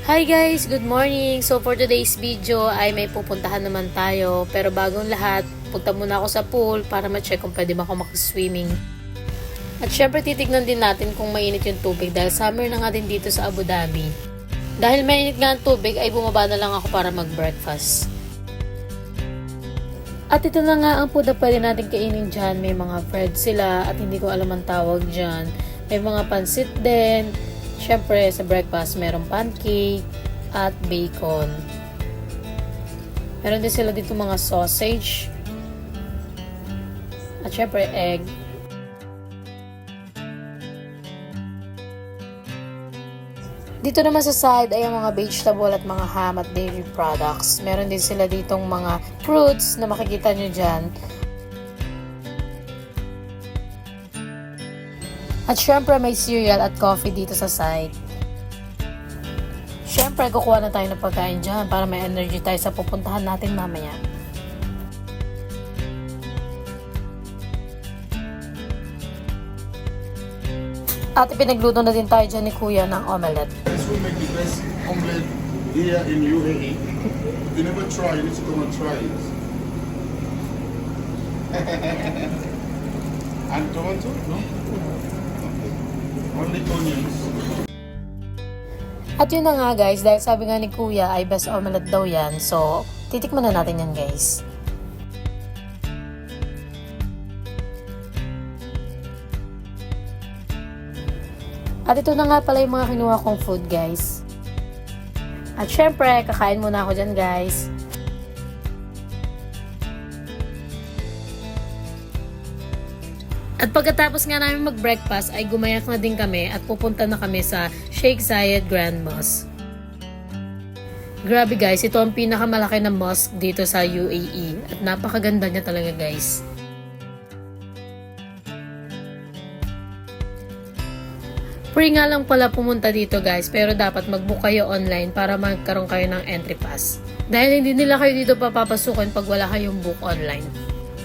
Hi guys! Good morning! So for today's video ay may pupuntahan naman tayo. Pero bagong lahat, punta muna ako sa pool para ma-check kung pwede ba ako makaswimming. At syempre titignan din natin kung mainit yung tubig dahil summer na nga din dito sa Abu Dhabi. Dahil mainit nga ang tubig ay bumaba na lang ako para mag-breakfast. At ito na nga ang food na pwede natin kainin dyan. May mga bread sila at hindi ko alam ang tawag dyan. May mga pansit din. Syempre, sa breakfast, merong pancake at bacon. Meron din sila dito mga sausage. At syempre, egg. Dito naman sa side ay ang mga vegetable at mga ham at dairy products. Meron din sila ditong mga fruits na makikita nyo dyan. At syempre may cereal at coffee dito sa side. Syempre kukuha na tayo ng pagkain dyan para may energy tayo sa pupuntahan natin mamaya. At ipinagluto na din tayo dyan ni Kuya ng omelette. This will make the best omelette here in UAE. If you never try, you need to come and try it. And tomato? No? Only onions. At yun na nga guys, dahil sabi nga ni Kuya ay best omelette daw yan. So, titikman na natin yan guys. At ito na nga pala yung mga kinuha kong food guys. At syempre, kakain muna ako dyan guys. At pagkatapos nga namin mag-breakfast ay gumayak na din kami at pupunta na kami sa Sheikh Zayed Grand Mosque. Grabe guys, ito ang pinakamalaki na mosque dito sa UAE at napakaganda niya talaga guys. Free nga lang pala pumunta dito guys, pero dapat mag-book kayo online para magkaroon kayo ng entry pass. Dahil hindi nila kayo dito papapasukin pag wala kayong book online.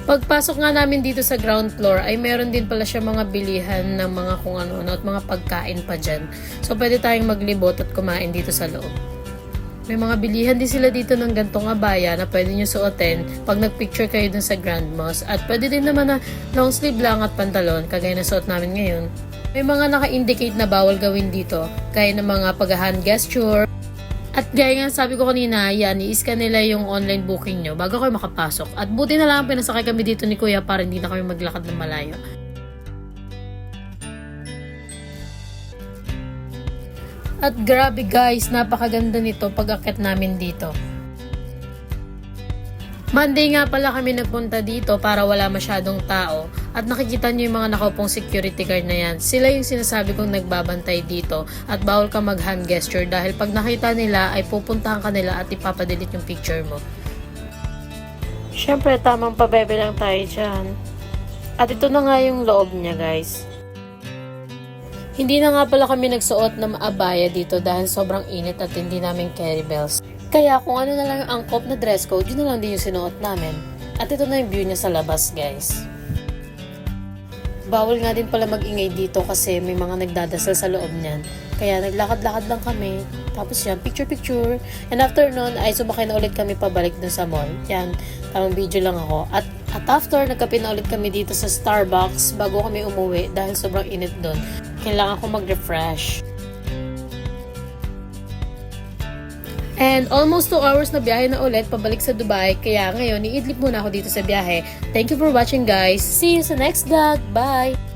Pagpasok nga namin dito sa ground floor ay meron din pala siya mga bilihan ng mga kung ano at mga pagkain pa dyan. So pwede tayong maglibot at kumain dito sa loob. May mga bilihan din sila dito ng gantong abaya na pwede nyo suotin pag nagpicture kayo dun sa Grand Mosque. At pwede din naman na long sleeve lang at pantalon kagaya na suot namin ngayon. May mga naka-indicate na bawal gawin dito kaya ng mga pag-hand gesture. At gaya nga sabi ko kanina, yan, i-scan nila yung online booking nyo bago kayo makapasok. At buti na lang pinasakay kami dito ni Kuya para hindi na kami maglakad ng malayo. At grabe guys, napakaganda nito pag-akit namin dito. Monday nga pala kami nagpunta dito para wala masyadong tao at nakikita nyo yung mga nakaupong security guard na yan. Sila yung sinasabi kong nagbabantay dito at bawal ka mag-hand gesture dahil pag nakita nila ay pupuntahan ka nila at ipapadelete yung picture mo. Syempre tamang pabebe lang tayo dyan. At ito na nga yung loob niya guys. Hindi na nga pala kami nagsuot ng abaya dito dahil sobrang init at hindi namin carry bells. Kaya kung ano na lang ang angkop na dress code, yun na lang din yung sinuot namin. At ito na yung view niya sa labas, guys. Bawal nga din pala mag-ingay dito kasi may mga nagdadasal sa loob niyan. Kaya naglakad-lakad lang kami. Tapos yan, picture-picture. And after nun, ay sumakay na ulit kami pabalik dun sa mall. Yan, tamang video lang ako. At after, nagkape na ulit kami dito sa Starbucks bago kami umuwi dahil sobrang init dun. Kailangan ko mag-refresh. And almost 2 hours na biyahe na ulit pabalik sa Dubai. Kaya ngayon, iidlip muna ako dito sa biyahe. Thank you for watching guys. See you sa next vlog. Bye!